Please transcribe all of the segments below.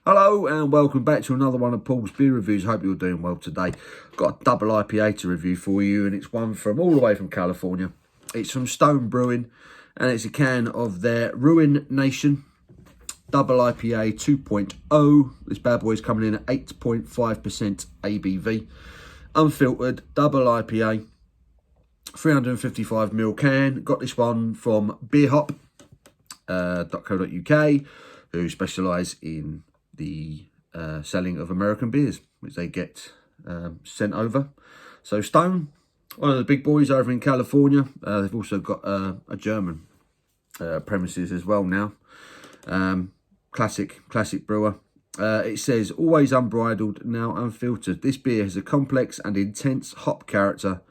Hello and welcome back to another one of Paul's beer reviews. Hope you're doing well today. Got a double IPA to review for you, and it's one from all the way from California. It's from Stone Brewing, and it's a can of their Ruination double IPA 2.0. This bad boy is coming in at 8.5% ABV. Unfiltered double IPA, 355ml can. Got this one from beerhop.co.uk, who specialise in the selling of American beers, which they get sent over. So Stone, one of the big boys over in California. They've also got a German premises as well now. Classic brewer. It says, always unbridled, now unfiltered. This beer has a complex and intense hop character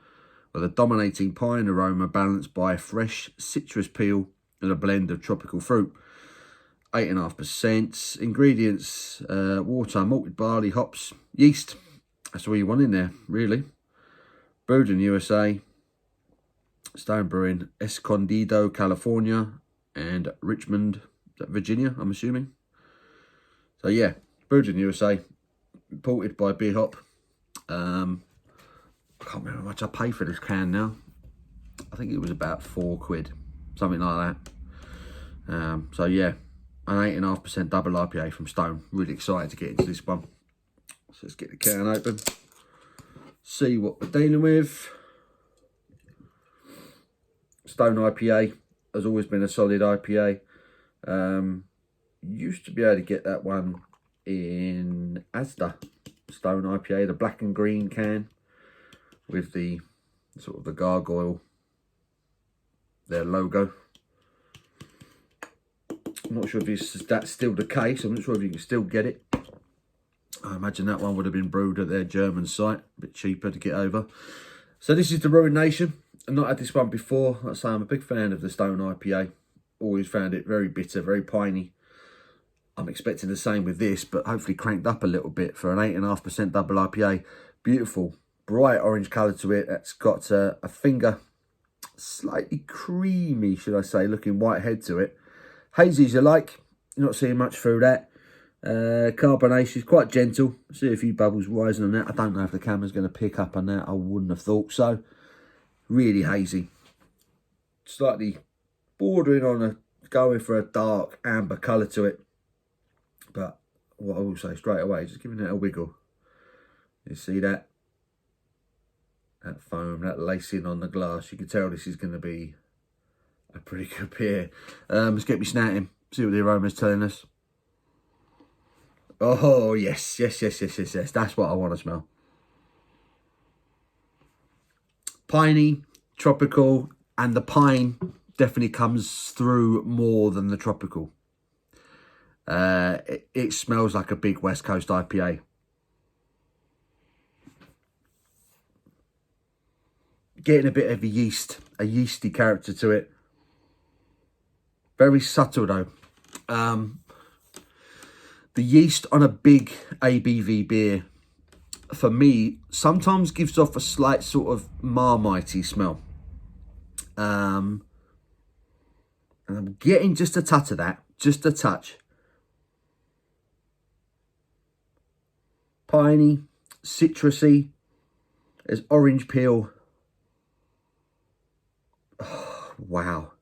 with a dominating pine aroma balanced by a fresh citrus peel and a blend of tropical fruit. 8.5%. Ingredients, water, malted barley, hops, yeast. That's all you want in there, really. Brewed in USA. Stone Brewing, Escondido, California, and Richmond, Virginia, I'm assuming. So yeah, brewed in USA, imported by Beerhop. I can't remember how much I paid for this can now. I think it was about £4, something like that. So yeah, an 8.5% double IPA from Stone. Really excited to get into this one. So let's get the can open, see what we're dealing with. Stone IPA has always been a solid IPA. Used to be able to get that one in Asda. Stone IPA, the black and green can with the sort of the gargoyle, their logo. I'm not sure if that's still the case. I'm not sure if you can still get it. I imagine that one would have been brewed at their German site, a bit cheaper to get over. So this is the Ruination. I've not had this one before. Like I say, I'm a big fan of the Stone IPA. Always found it very bitter, very piney. I'm expecting the same with this, but hopefully cranked up a little bit for an 8.5% double IPA. Beautiful, bright orange colour to it. It's got a finger, slightly creamy, should I say, looking white head to it. Hazy as you like. You're not seeing much through that. Carbonation is quite gentle. See a few bubbles rising on that. I don't know if the camera's going to pick up on that. I wouldn't have thought so. Really hazy. Slightly bordering on going for a dark amber colour to it. But what I will say straight away, just giving it a wiggle. You see that? That foam, that lacing on the glass. You can tell this is going to be a pretty good beer. Let's get me snatting. See what the aroma's telling us. Oh, yes. That's what I want to smell. Piney, tropical, and the pine definitely comes through more than the tropical. It smells like a big West Coast IPA. Getting a bit of a yeasty character to it. Very subtle though. The yeast on a big ABV beer, for me, sometimes gives off a slight sort of marmitey smell. And I'm getting just a touch of that, just a touch. Piney, citrusy, there's orange peel. Oh, wow.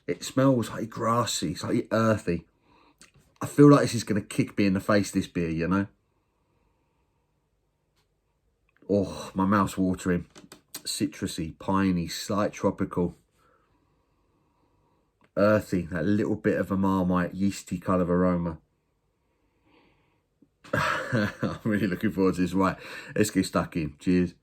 It smells like grassy, slightly earthy. I feel like this is going to kick me in the face, this beer, you know. Oh, my mouth's watering. Citrusy, piney, slight tropical. Earthy, that little bit of a marmite, yeasty kind of aroma. I'm really looking forward to this. Right, let's get stuck in. Cheers.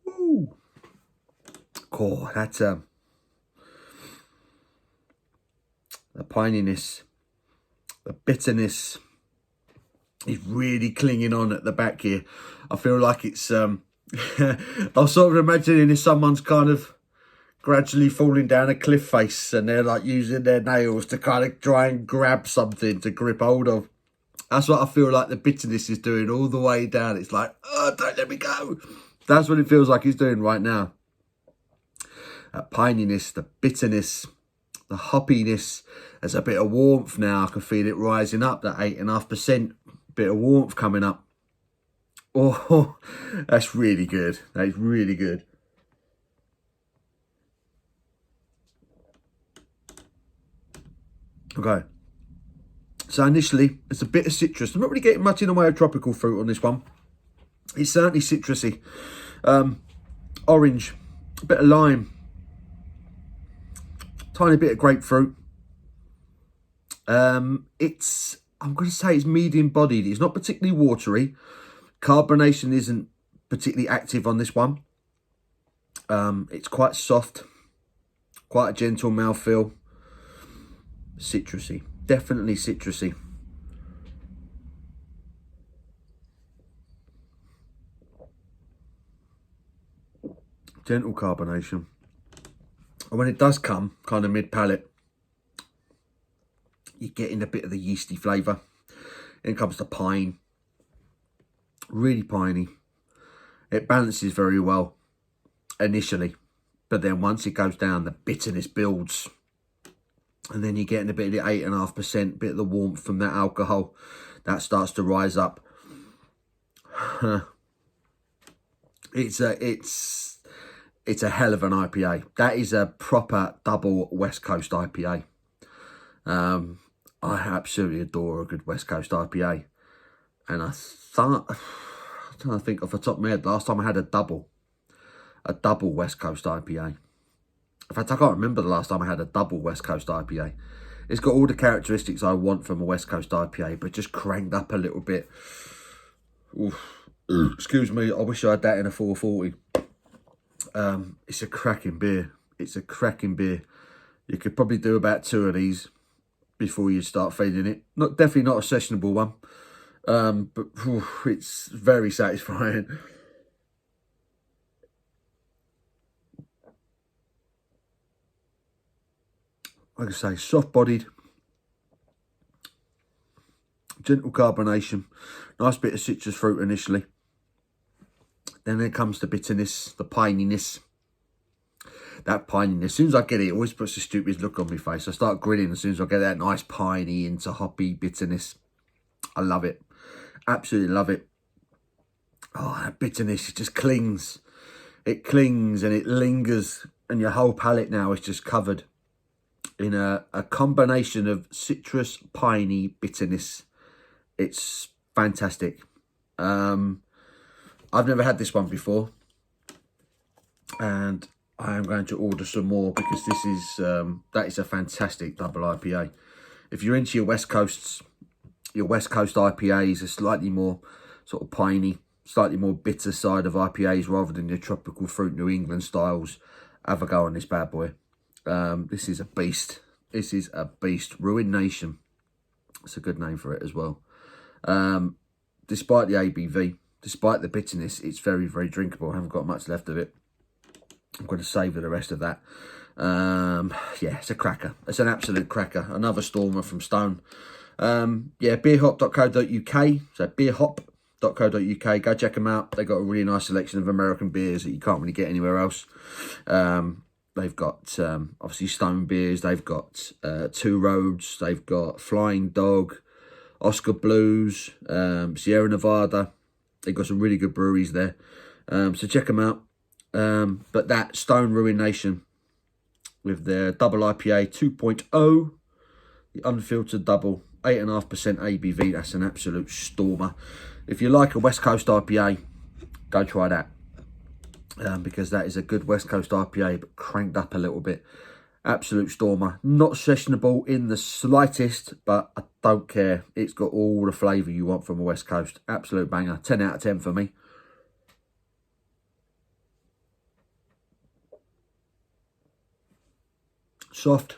Ooh. Oh, that's the pininess, the bitterness is really clinging on at the back here. I feel like it's I was sort of imagining if someone's kind of gradually falling down a cliff face, and they're like using their nails to kind of try and grab something to grip hold of. That's what I feel like the bitterness is doing all the way down. It's like, oh, don't let me go. That's what it feels like he's doing right now. That pininess, the bitterness, the hoppiness. There's a bit of warmth now. I can feel it rising up, that 8.5%. Bit of warmth coming up. Oh, that's really good. That is really good. Okay. So initially, it's a bit of citrus. I'm not really getting much in the way of tropical fruit on this one. It's certainly citrusy. Orange, a bit of lime, tiny bit of grapefruit. I'm going to say it's medium bodied. It's not particularly watery. Carbonation isn't particularly active on this one. It's quite soft, quite a gentle mouthfeel. Citrusy, definitely citrusy. Gentle carbonation. And when it does come kind of mid-palate, you're getting a bit of the yeasty flavour. Then comes the pine. Really piney. It balances very well initially. But then once it goes down, the bitterness builds. And then you're getting a bit of the 8.5%, bit of the warmth from that alcohol. That starts to rise up. It's a hell of an IPA. That is a proper double West Coast IPA. I absolutely adore a good West Coast IPA. And I'm trying to think off the top of my head, last time I had a double West Coast IPA. In fact, I can't remember the last time I had a double West Coast IPA. It's got all the characteristics I want from a West Coast IPA, but just cranked up a little bit. Oof. Excuse me, I wish I had that in a 440. It's a cracking beer. It's a cracking beer. You could probably do about 2 of these before you start feeling it. Definitely not a sessionable one, but it's very satisfying. Like I say, soft-bodied, gentle carbonation, nice bit of citrus fruit initially. Then there comes the bitterness, the pininess. That pininess, as soon as I get it, it always puts a stupid look on my face. I start grinning as soon as I get that nice piney into hoppy bitterness. I love it. Absolutely love it. Oh, that bitterness, it just clings. It clings and it lingers. And your whole palate now is just covered in a combination of citrus, piney, bitterness. It's fantastic. I've never had this one before, and I am going to order some more because this is that is a fantastic double IPA. If you're into your West Coast IPAs are slightly more sort of piney, slightly more bitter side of IPAs rather than your tropical fruit New England styles, have a go on this bad boy. This is a beast. This is a beast. Ruination. It's a good name for it as well. Despite the ABV, despite the bitterness, it's very, very drinkable. I haven't got much left of it. I'm going to savour the rest of that. Yeah, it's a cracker. It's an absolute cracker. Another stormer from Stone. Yeah, beerhop.co.uk. So beerhop.co.uk. Go check them out. They've got a really nice selection of American beers that you can't really get anywhere else. They've got, obviously, Stone beers. They've got Two Roads. They've got Flying Dog, Oscar Blues, Sierra Nevada. They've got some really good breweries there. So check them out. But that Stone Ruination with their double IPA 2.0, the unfiltered double, 8.5% ABV. That's an absolute stormer. If you like a West Coast IPA, go try that. Because that is a good West Coast IPA, but cranked up a little bit. Absolute stormer. Not sessionable in the slightest, but I don't care. It's got all the flavour you want from a West Coast. Absolute banger. 10 out of 10 for me. Soft.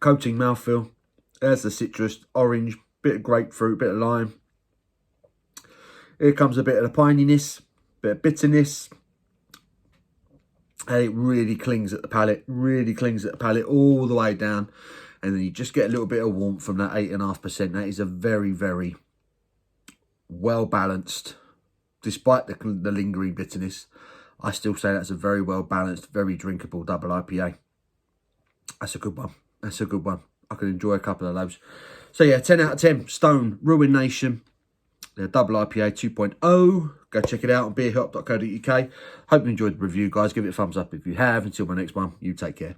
Coating mouthfeel. There's the citrus, orange, bit of grapefruit, bit of lime. Here comes a bit of the pininess, bit of bitterness. And it really clings at the palate, all the way down. And then you just get a little bit of warmth from that 8.5%. That is a very, very well balanced, despite the lingering bitterness. I still say that's a very well balanced, very drinkable double IPA. That's a good one. That's a good one. I could enjoy a couple of those. So yeah, 10 out of 10. Stone Ruination. The double IPA 2.0. Go check it out on beerhelp.co.uk. Hope you enjoyed the review, guys. Give it a thumbs up if you have. Until my next one, you take care.